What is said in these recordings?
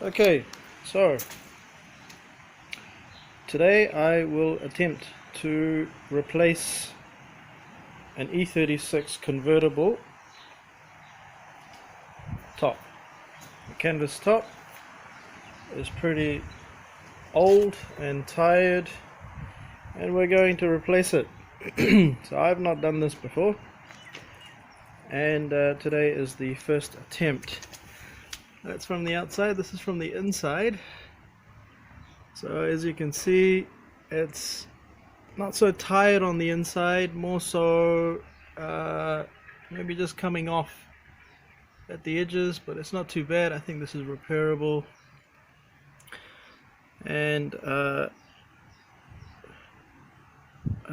Okay, so today I will attempt to replace an E36 convertible top. The canvas top is pretty old and tired, and we're going to replace it. So I've not done this before, and today is the first attempt. That's from the outside, this is from the inside. So as you can see, it's not so tired on the inside, more so maybe just coming off at the edges, but it's not too bad. I think this is repairable, and I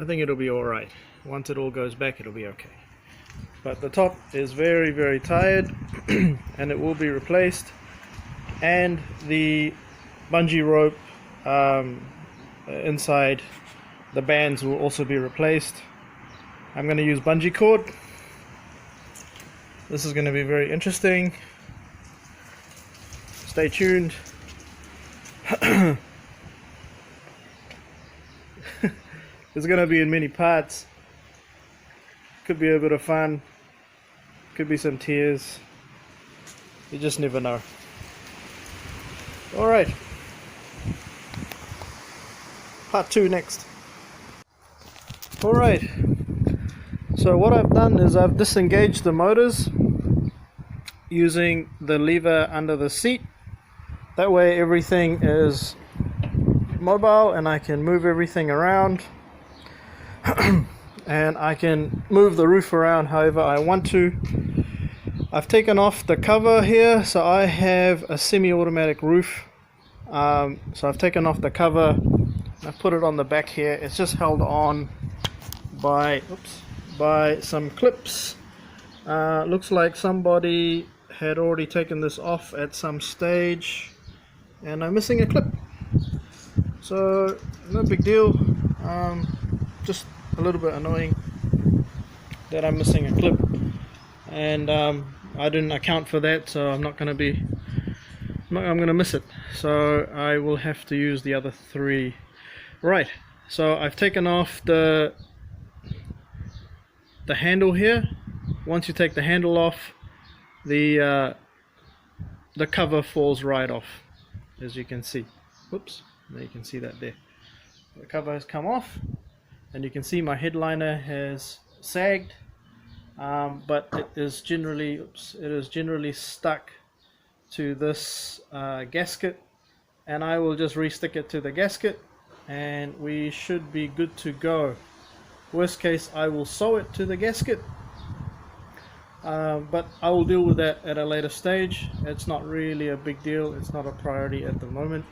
think it'll be alright. Once it all goes back, it'll be okay. But the top is very, very tired and it will be replaced, and the bungee rope inside the bands will also be replaced. I'm going to use bungee cord. This is going to be very interesting. Stay tuned. It's going to be in many parts. Could be a bit of fun. Could be some tears. You just never know. Alright. Part 2 next. Alright. So what I've done is I've disengaged the motors using the lever under the seat. That way everything is mobile and I can move everything around. And I can move the roof around however I want to. I've taken off the cover here, so I have a semi-automatic roof. So I've taken off the cover, I've put it on the back here. It's just held on by some clips. Looks like somebody had already taken this off at some stage, and I'm missing a clip. So no big deal. Just a little bit annoying that I'm missing a clip, and I didn't account for that, so I'm going to miss it, so I will have to use the other three. Right, so I've taken off the handle here. Once you take the handle off, the cover falls right off, as you can see. Whoops, there you can see that there. The cover has come off, and you can see my headliner has sagged, but it is generally stuck to this gasket, and I will just re-stick it to the gasket and we should be good to go. Worst case, I will sew it to the gasket, but I will deal with that at a later stage. It's not really a big deal, it's not a priority at the moment.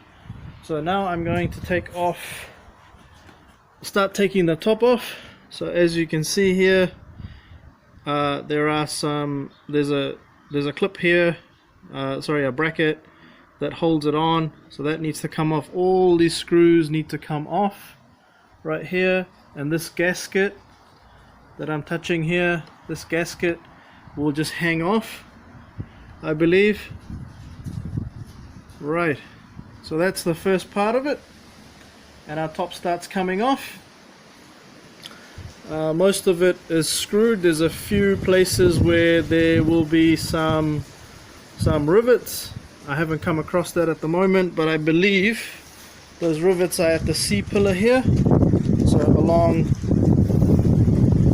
So now I'm going to start taking the top off. So as you can see here, there's a clip here, a bracket that holds it on, so that needs to come off. All these screws need to come off right here, and this gasket that I'm touching here, this gasket will just hang off, I believe. Right, so that's the first part of it, and our top starts coming off. Most of it is screwed. There's a few places where there will be some rivets. I haven't come across that at the moment, but I believe those rivets are at the C-pillar here, so along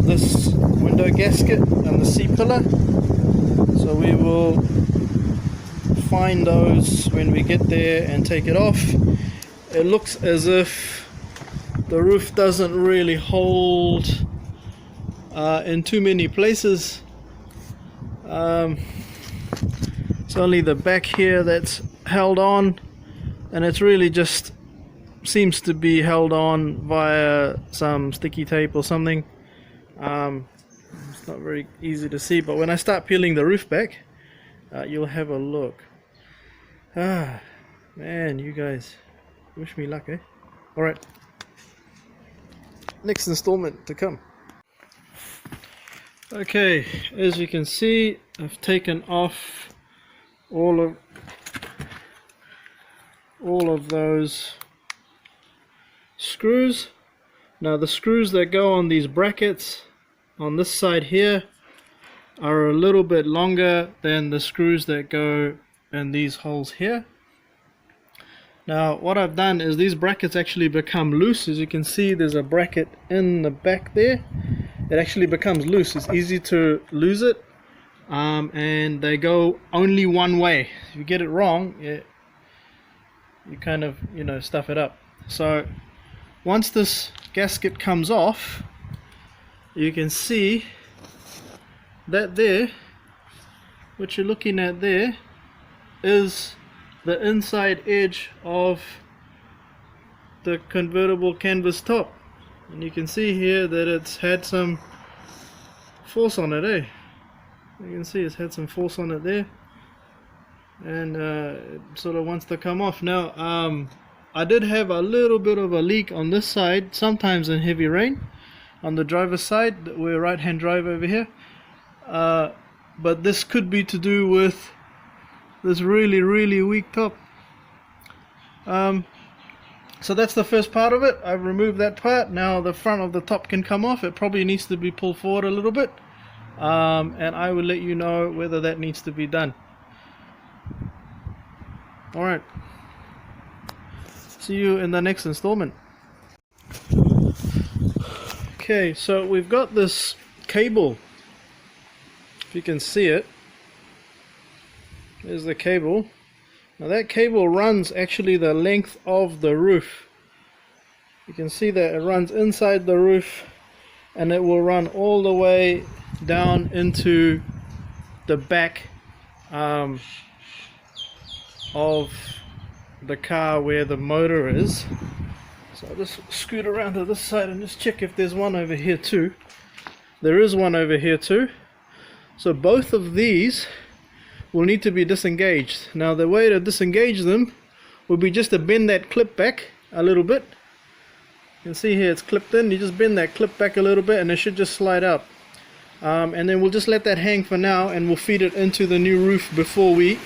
this window gasket and the C-pillar. So we will find those when we get there and take it off. It looks as if the roof doesn't really hold in too many places. It's only the back here that's held on, and it's really just seems to be held on via some sticky tape or something. It's not very easy to see, but when I start peeling the roof back, you'll have a look. Man, you guys wish me luck, eh? Alright, next installment to come. Okay, as you can see, I've taken off all of all of those screws. Now the screws that go on these brackets on this side here are a little bit longer than the screws that go in these holes here. Now what I've done is these brackets actually become loose. As you can see, there's a bracket in the back there. It actually becomes loose. It's easy to lose it, and they go only one way. If you get it wrong, you kind of, you know, stuff it up. So once this gasket comes off, you can see that there, what you're looking at there, is the inside edge of the convertible canvas top. And you can see here that it's had some force on it, You can see it's had some force on it there, and it sort of wants to come off. Now I did have a little bit of a leak on this side, sometimes in heavy rain, on the driver's side. We're right-hand drive over here, but this could be to do with this really weak top. So that's the first part of it. I've removed that part. Now the front of the top can come off. It probably needs to be pulled forward a little bit, and I will let you know whether that needs to be done. Alright, see you in the next installment. Okay, so we've got this cable, if you can see it. There's the cable. Now that cable runs actually the length of the roof. You can see that it runs inside the roof, and it will run all the way down into the back of the car where the motor is. So I'll just scoot around to this side and just check if there's one over here too. There is one over here too. So both of these will need to be disengaged. Now the way to disengage them will be just to bend that clip back a little bit. You can see here it's clipped in. You just bend that clip back a little bit and it should just slide out. And then we'll just let that hang for now, and we'll feed it into the new roof before we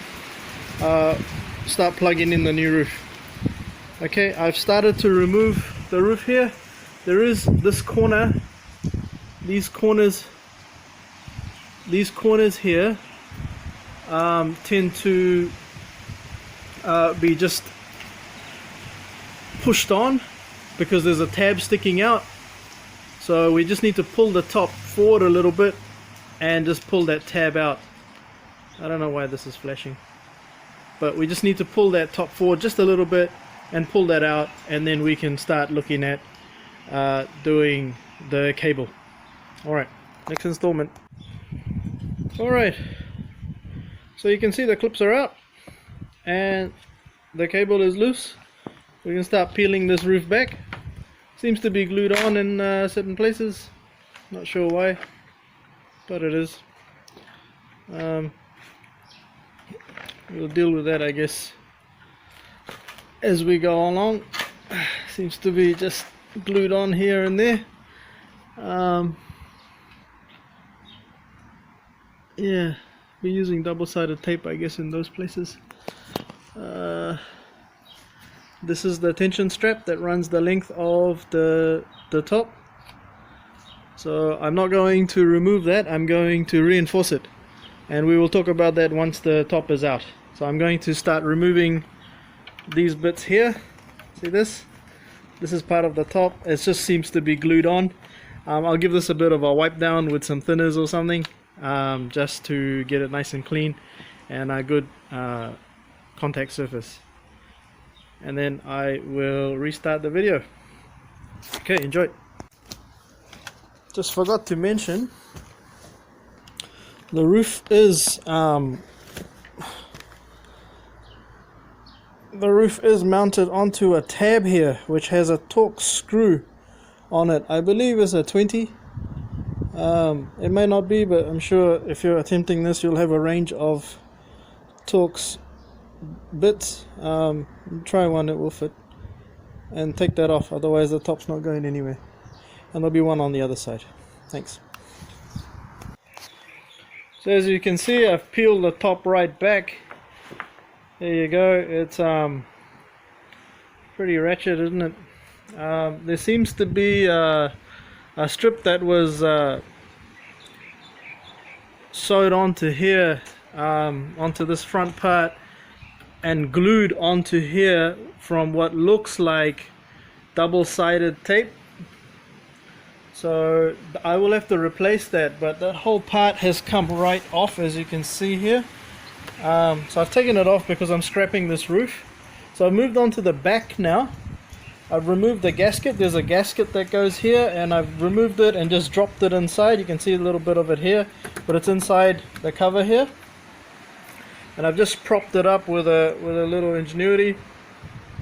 start plugging in the new roof. Okay, I've started to remove the roof here. There is this corner, these corners here tend to be just pushed on because there's a tab sticking out. So we just need to pull the top forward a little bit and just pull that tab out. I don't know why this is flashing, but we just need to pull that top forward just a little bit and pull that out, and then we can start looking at doing the cable. Alright, next installment. Alright, so you can see the clips are out and the cable is loose. We can start peeling this roof back. Seems to be glued on in certain places, not sure why, but it is. We'll deal with that, I guess, as we go along. Seems to be just glued on here and there. Yeah, we're using double-sided tape, I guess, in those places. This is the tension strap that runs the length of the top. So I'm not going to remove that, I'm going to reinforce it, and we will talk about that once the top is out. So I'm going to start removing these bits here. See this? This is part of the top. It just seems to be glued on. I'll give this a bit of a wipe down with some thinners or something, just to get it nice and clean and a good contact surface. And then I will restart the video. Okay, enjoy. Just forgot to mention, the roof is mounted onto a tab here, which has a Torx screw on it. I believe it's a 20. It may not be, but I'm sure if you're attempting this, you'll have a range of Torx bits. Try one, it will fit, and take that off, otherwise the top's not going anywhere. And there'll be one on the other side. Thanks. So as you can see, I've peeled the top right back. There you go. It's pretty ratchet, isn't it? There seems to be a strip that was sewed onto here, onto this front part, and glued onto here from what looks like double-sided tape. So I will have to replace that, but that whole part has come right off, as you can see here. So I've taken it off because I'm scrapping this roof. So I've moved on to the back now. I've removed the gasket. There's a gasket that goes here, and I've removed it and just dropped it inside. You can see a little bit of it here, but it's inside the cover here. And I've just propped it up with a little ingenuity.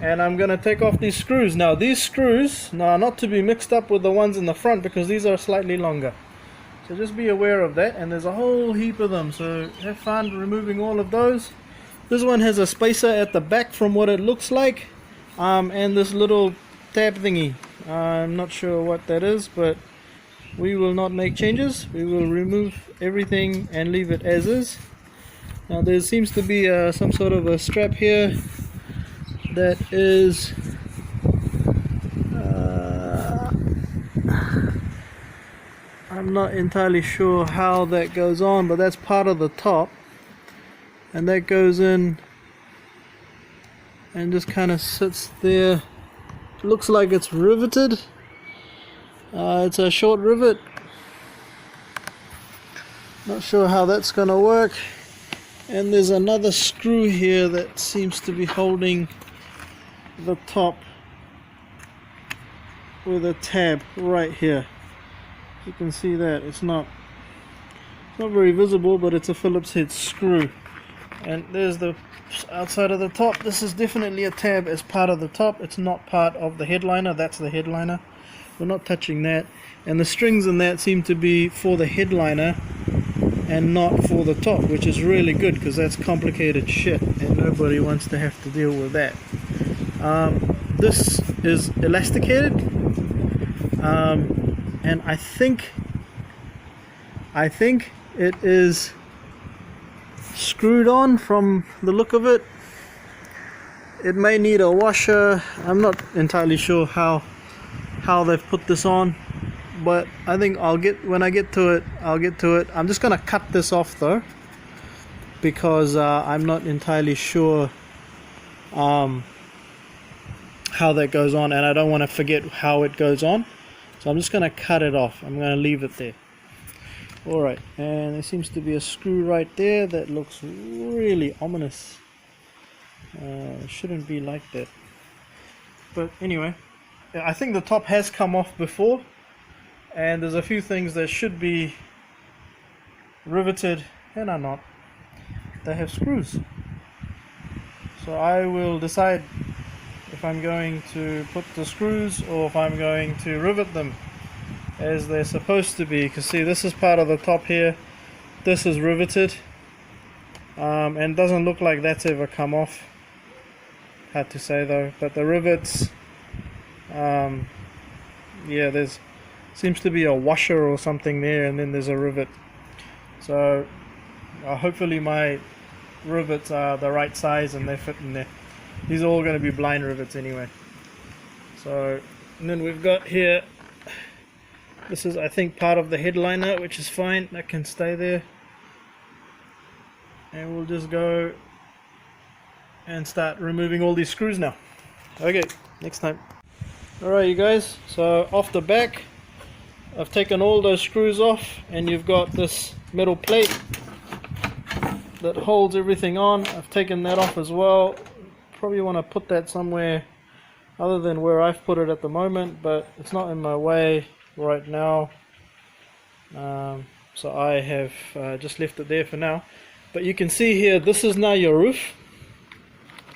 And I'm going to take off these screws. Now these screws are not to be mixed up with the ones in the front, because these are slightly longer. So just be aware of that, and there's a whole heap of them, so have fun removing all of those. This one has a spacer at the back from what it looks like, and this little tab thingy. I'm not sure what that is, but we will not make changes. We will remove everything and leave it as is. Now there seems to be some sort of a strap here that is I'm not entirely sure how that goes on, but that's part of the top, and that goes in and just kind of sits there. It looks like it's riveted. It's a short rivet. Not sure how that's gonna work. And there's another screw here that seems to be holding the top with a tab right here. You can see that it's not very visible, but it's a Phillips head screw. And there's the outside of the top. This is definitely a tab as part of the top. It's not part of the headliner. That's the headliner. We're not touching that. And the strings in that seem to be for the headliner and not for the top, which is really good, because that's complicated shit and nobody wants to have to deal with that. This is elasticated, and I think it is screwed on from the look of it. It may need a washer. I'm not entirely sure how they've put this on, but I think when I get to it, I'll get to it. I'm just gonna cut this off though, because I'm not entirely sure how that goes on, and I don't want to forget how it goes on, so I'm just going to cut it off. I'm going to leave it there. Alright, and there seems to be a screw right there that looks really ominous. Shouldn't be like that, but anyway, I think the top has come off before, and there's a few things that should be riveted and are not. They have screws, so I will decide if I'm going to put the screws or if I'm going to rivet them as they're supposed to be. Because see, this is part of the top here, this is riveted, and doesn't look like that's ever come off. Hard to say though, but the rivets, yeah, there's seems to be a washer or something there, and then there's a rivet. So hopefully my rivets are the right size and they fit in there. These are all going to be blind rivets anyway. So, and then we've got here, this is I think part of the headliner, which is fine, that can stay there. And we'll just go and start removing all these screws now. Okay, next time. Alright you guys, so off the back, I've taken all those screws off, and you've got this metal plate that holds everything on. I've taken that off as well. Probably want to put that somewhere other than where I've put it at the moment, but it's not in my way right now, so I have just left it there for now. But you can see here, this is now your roof.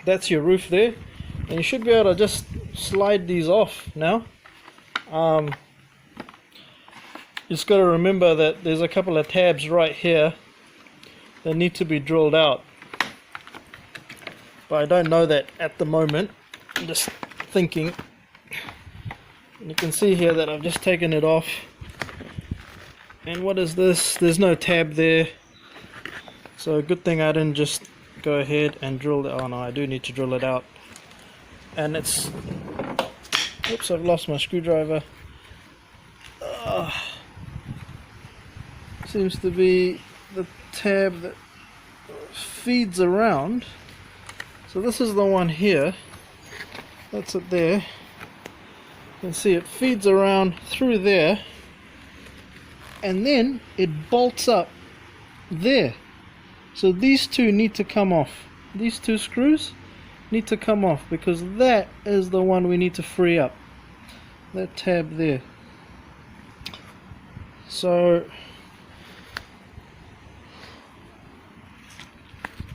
That's your roof there, and you should be able to just slide these off now. You just got to remember that there's a couple of tabs right here that need to be drilled out, but I don't know that at the moment. I'm just thinking, and you can see here that I've just taken it off. And what is this? There's no tab there, so good thing I didn't just go ahead and drill it. Oh no, I do need to drill it out. and it's, oops, I've lost my screwdriver. Seems to be the tab that feeds around. So this is the one here, that's it there. You can see it feeds around through there, and then it bolts up there. So these two need to come off. These two screws need to come off, because that is the one we need to free up, that tab there. So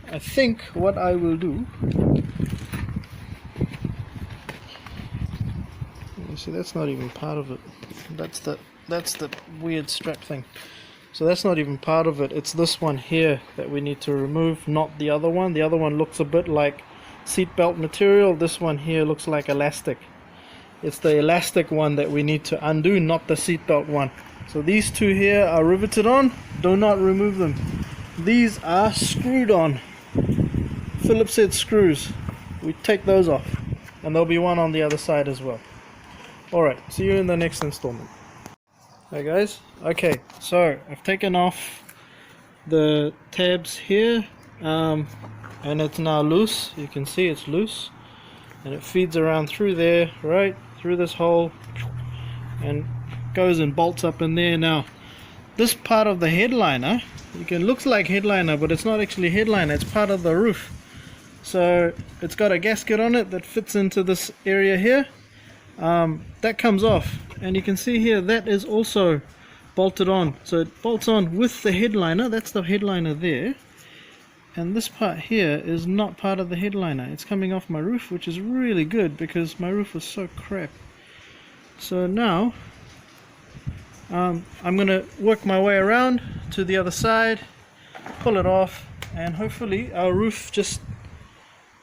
I think what I will do, you see, that's not even part of it. That's the weird strap thing. So that's not even part of it. It's this one here that we need to remove, not the other one. The other one looks a bit like seatbelt material. This one here looks like elastic. It's the elastic one that we need to undo, not the seatbelt one. So these two here are riveted on. Do not remove them. These are screwed on. Phillips head screws. We take those off, and there'll be one on the other side as well. Alright, see you in the next installment. Hey guys, okay, so I've taken off the tabs here, and it's now loose. You can see it's loose, and it feeds around through there, right through this hole, and goes and bolts up in there. Now this part of the headliner, looks like headliner, but it's not actually headliner, it's part of the roof. So it's got a gasket on it that fits into this area here. That comes off, and you can see here that is also bolted on. So it bolts on with the headliner. That's the headliner there, and this part here is not part of the headliner. It's coming off my roof, which is really good because my roof was so crap. So now I'm gonna work my way around to the other side, pull it off, and hopefully our roof just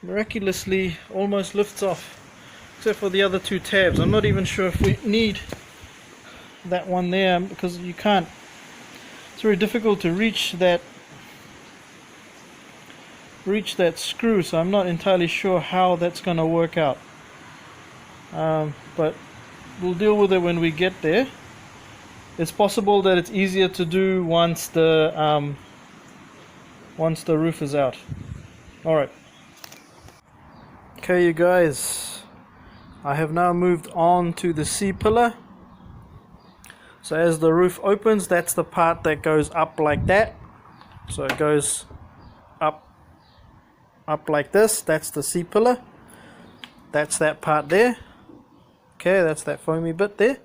miraculously almost lifts off, except for the other two tabs. I'm not even sure if we need that one there, because you can't, it's very difficult to reach that screw, so I'm not entirely sure how that's going to work out, but we'll deal with it when we get there. It's possible that it's easier to do once the roof is out. Alright, okay you guys, I have now moved on to the C-pillar. So as the roof opens, that's the part that goes up like that. So it goes up like this. That's the C-pillar. That's that part there. Okay, that's that foamy bit there.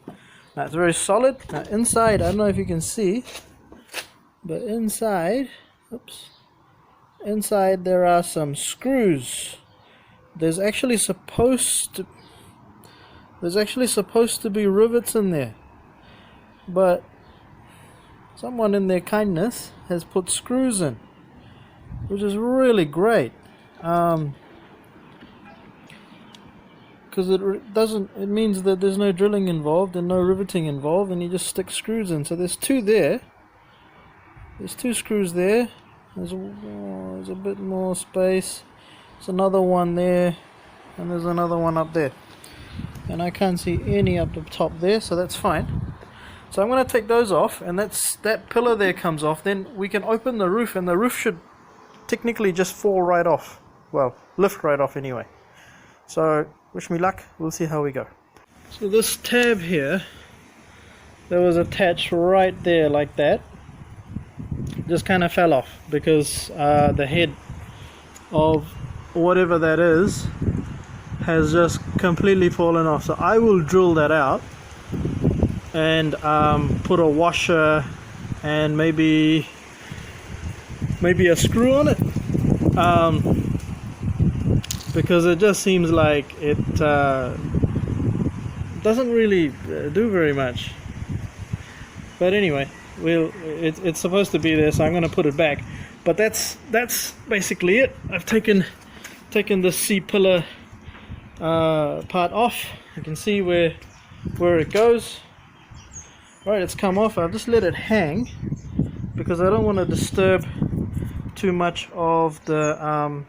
Now it's very solid. Now inside, I don't know if you can see, but inside, oops, inside there are some screws. There's actually supposed to be rivets in there, but someone in their kindness has put screws in, which is really great, because it means that there's no drilling involved and no riveting involved, and you just stick screws in. So there's two there, there's two screws there, there's a bit more space, there's another one there, and there's another one up there, and I can't see any up the top there, so that's fine. So I'm going to take those off, and that pillar there comes off. Then we can open the roof, and the roof should technically just fall right off, well, lift right off anyway. So wish me luck, we'll see how we go. So this tab here that was attached right there like that just kind of fell off, because the head of whatever that is has just completely fallen off. So I will drill that out and put a washer and maybe a screw on it, because it just seems like it doesn't really do very much. But anyway, it's supposed to be there, so I'm going to put it back. But that's basically it. I've taken the C-pillar part off. You can see where it goes. Alright, it's come off. I'll just let it hang because I don't want to disturb too much of the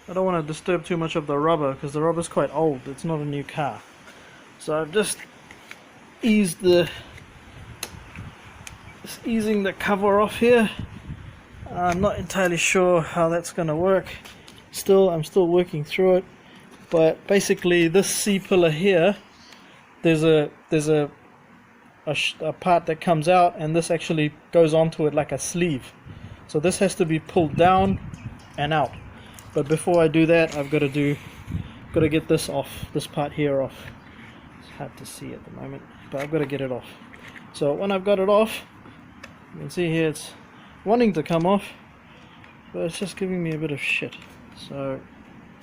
I don't want to disturb too much of the rubber because the rubber's quite old. It's not a new car. So I've just easing the cover off here. I'm not entirely sure how that's going to work. I'm still working through it. But basically, this C-pillar here, there's a part that comes out, and this actually goes onto it like a sleeve. So this has to be pulled down and out. But before I do that, I've got to get this off, this part here off. It's hard to see at the moment, but I've got to get it off. So when I've got it off, you can see here it's wanting to come off, but it's just giving me a bit of shit. So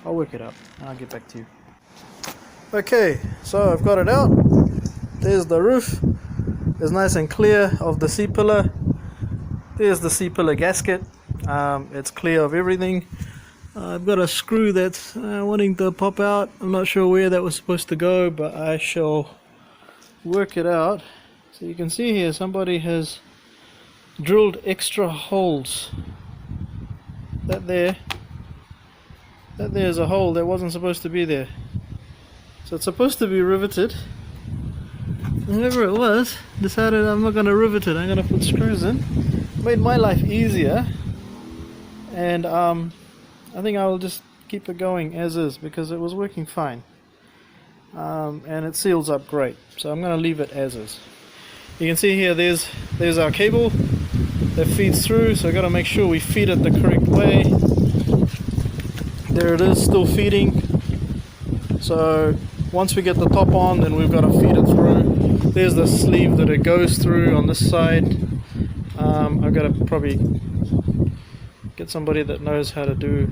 I'll work it out and I'll get back to you. Okay, so I've got it out. There's the roof. It's nice and clear of the C-pillar. There's the C-pillar gasket. It's clear of everything. I've got a screw that's wanting to pop out. I'm not sure where that was supposed to go, but I shall work it out. So you can see here somebody has drilled extra holes. There's a hole that wasn't supposed to be there. So it's supposed to be riveted. Whoever it was decided I'm not going to rivet it, I'm going to put screws in. Made my life easier, and I think I will just keep it going as is because it was working fine, and it seals up great, so I'm going to leave it as is. You can see here there's our cable that feeds through, so I've got to make sure we feed it the correct way. There it is, still feeding. So once we get the top on, then we've got to feed it through. There's the sleeve that it goes through on this side. I've got to probably get somebody that knows how to do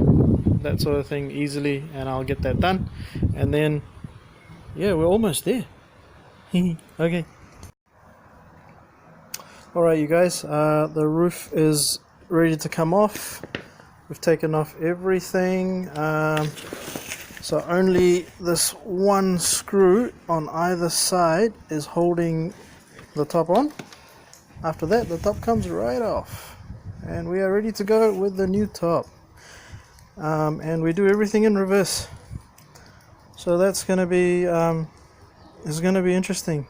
that sort of thing easily, and I'll get that done. And then, yeah, we're almost there. Okay. Alright, you guys, the roof is ready to come off. We've taken off everything. So only this one screw on either side is holding the top on. After that, the top comes right off, and we are ready to go with the new top. And we do everything in reverse, so that's going to be interesting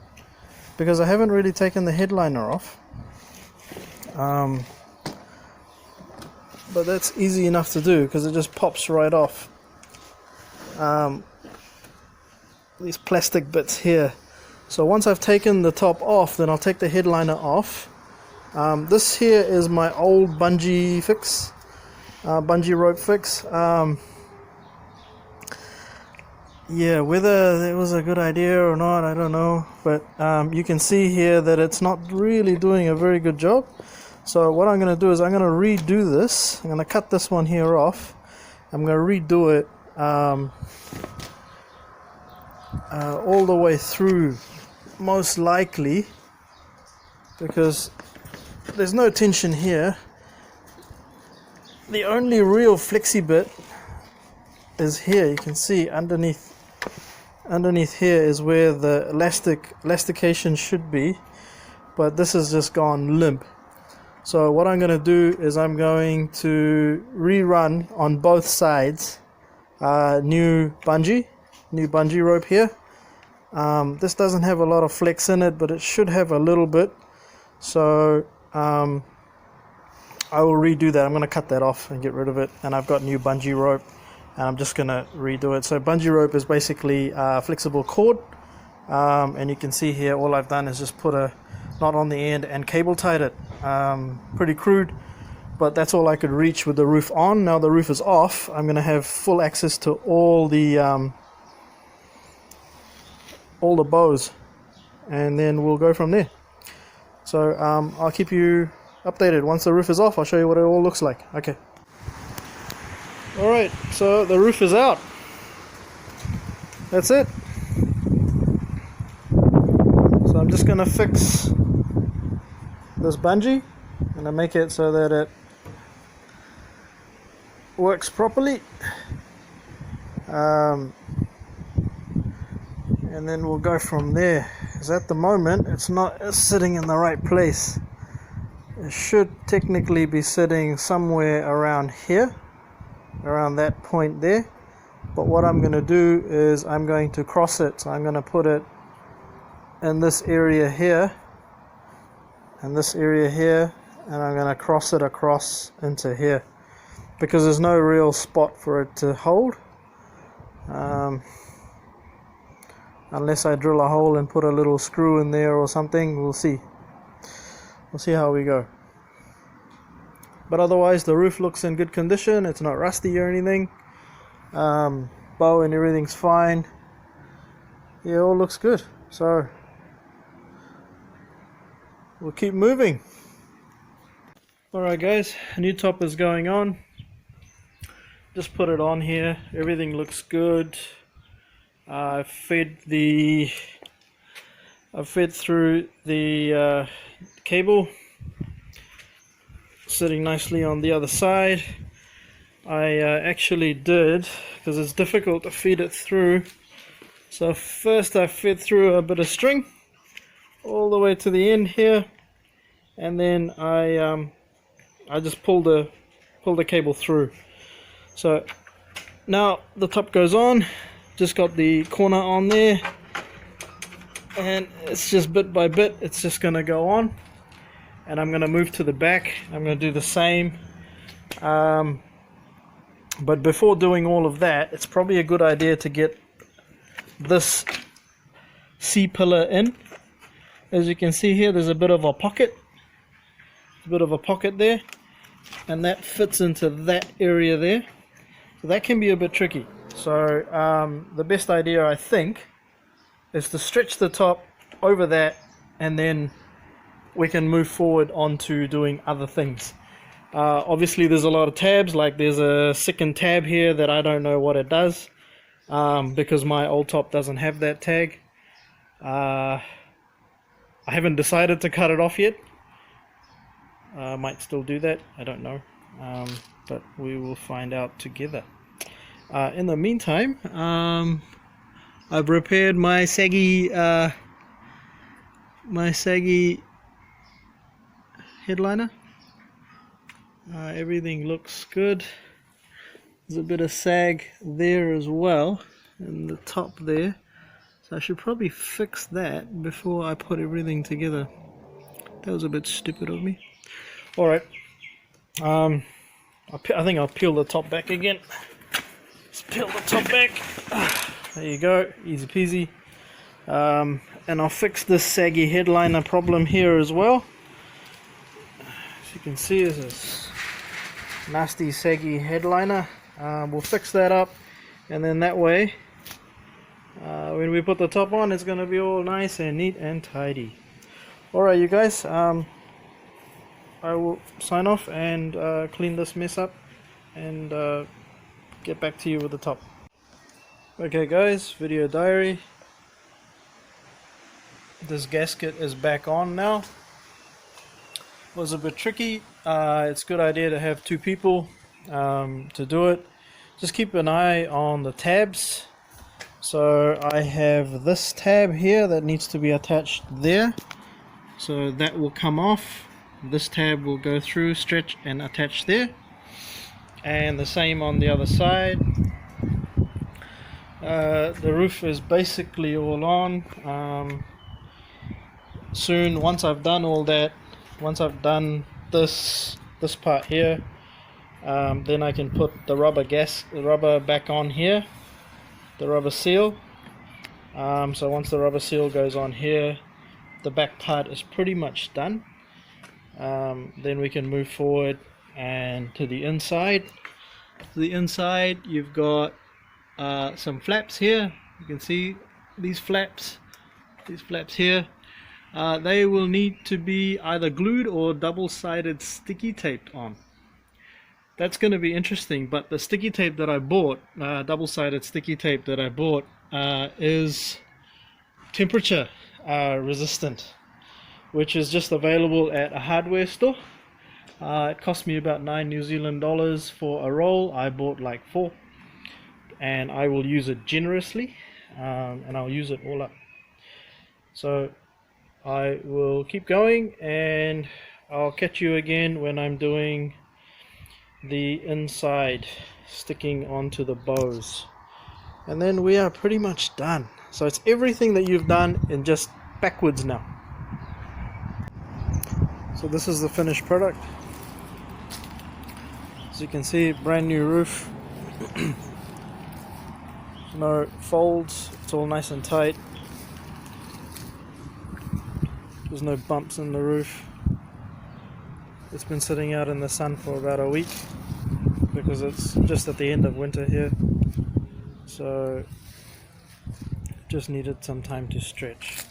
because I haven't really taken the headliner off. But that's easy enough to do because it just pops right off. These plastic bits here. So once I've taken the top off, then I'll take the headliner off. This here is my old bungee fix, bungee rope fix. Yeah, whether it was a good idea or not, I don't know, but you can see here that it's not really doing a very good job. So what I'm going to do is I'm going to redo this. I'm going to cut this one here off. I'm going to redo it all the way through, most likely, because there's no tension here. The only real flexi bit is here. You can see underneath here is where the elastication should be, but this has just gone limp. So what I'm going to do is I'm going to rerun on both sides new bungee rope here. This doesn't have a lot of flex in it, but it should have a little bit. So I will redo that. I'm going to cut that off and get rid of it, and I've got new bungee rope, and I'm just going to redo it. So bungee rope is basically a flexible cord, and you can see here all I've done is just put a knot on the end and cable tied it. Pretty crude, but that's all I could reach with the roof on. Now the roof is off, I'm going to have full access to all the bows, and then we'll go from there. So I'll keep you updated. Once the roof is off, I'll show you what it all looks like. Okay. Alright, so the roof is out. That's it. So I'm just going to fix this bungee. I'm going to make it so that it works properly. And then we'll go from there. Because at the moment it's not sitting in the right place. It should technically be sitting somewhere around here. around that point there. But what I'm going to do is I'm going to cross it. So I'm going to put it in this area here and this area here, and I'm going to cross it across into here because there's no real spot for it to hold, unless I drill a hole and put a little screw in there or something. We'll see how we go. But otherwise the roof looks in good condition. It's not rusty or anything. Bow and everything's fine. Yeah, all looks good. So we'll keep moving. Alright guys, new top is going on. Just put it on here. Everything looks good. I've fed through the cable, sitting nicely on the other side. I actually did, because it's difficult to feed it through, so first I fed through a bit of string all the way to the end here, and then I just pulled the cable through. So now the top goes on. Just got the corner on there, and it's just bit by bit, it's just going to go on. And I'm going to move to the back. I'm going to do the same. But before doing all of that, it's probably a good idea to get this C-pillar in. As you can see here, there's a bit of a pocket. There. And that fits into that area there. So that can be a bit tricky. So the best idea, I think, is to stretch the top over that, and then we can move forward onto doing other things. Obviously there's a lot of tabs, like there's a second tab here that I don't know what it does, because my old top doesn't have that tag. I haven't decided to cut it off yet. I might still do that, I don't know, but we will find out together. In the meantime, I've repaired my saggy headliner. Everything looks good. There's a bit of sag there as well in the top there, so I should probably fix that before I put everything together. That was a bit stupid of me. Alright, I think I'll peel the top back again. Let's peel the top back. There you go, easy peasy. And I'll fix this saggy headliner problem here as well. As you can see, there's this nasty saggy headliner. We'll fix that up, and then that way when we put the top on, it's going to be all nice and neat and tidy. Alright you guys, I will sign off and clean this mess up and get back to you with the top. Okay guys, video diary. This gasket is back on now. Was a bit tricky. It's a good idea to have two people to do it. Just keep an eye on the tabs. So I have this tab here that needs to be attached there, so that will come off. This tab will go through, stretch and attach there, and the same on the other side. The roof is basically all on. Soon, once I've done all that, once I've done this part here, then I can put the rubber back on here, the rubber seal. So once the rubber seal goes on here, the back part is pretty much done. Then we can move forward and to the inside. To the inside, you've got some flaps here. You can see these flaps here. They will need to be either glued or double-sided sticky taped on. That's going to be interesting, but the sticky tape that I bought, double-sided sticky tape that I bought, is temperature resistant, which is just available at a hardware store. It cost me about 9 New Zealand dollars for a roll. I bought like 4, and I will use it generously, and I'll use it all up. So I will keep going, and I'll catch you again when I'm doing the inside sticking onto the bows, and then we are pretty much done. So it's everything that you've done in just backwards now. So this is the finished product. As you can see, brand new roof. No folds, it's all nice and tight. There's no bumps in the roof. It's been sitting out in the sun for about a week because it's just at the end of winter here, so just needed some time to stretch.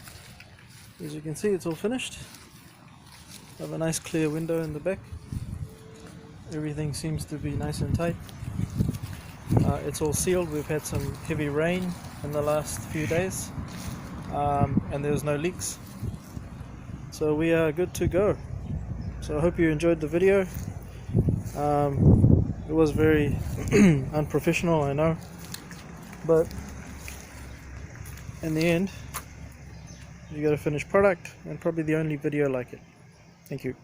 As you can see, it's all finished. I have a nice clear window in the back. Everything seems to be nice and tight. It's all sealed. We've had some heavy rain in the last few days, and there's no leaks, so we are good to go. So I hope you enjoyed the video. It was very unprofessional, I know, but in the end you got a finished product, and probably the only video like it. Thank you.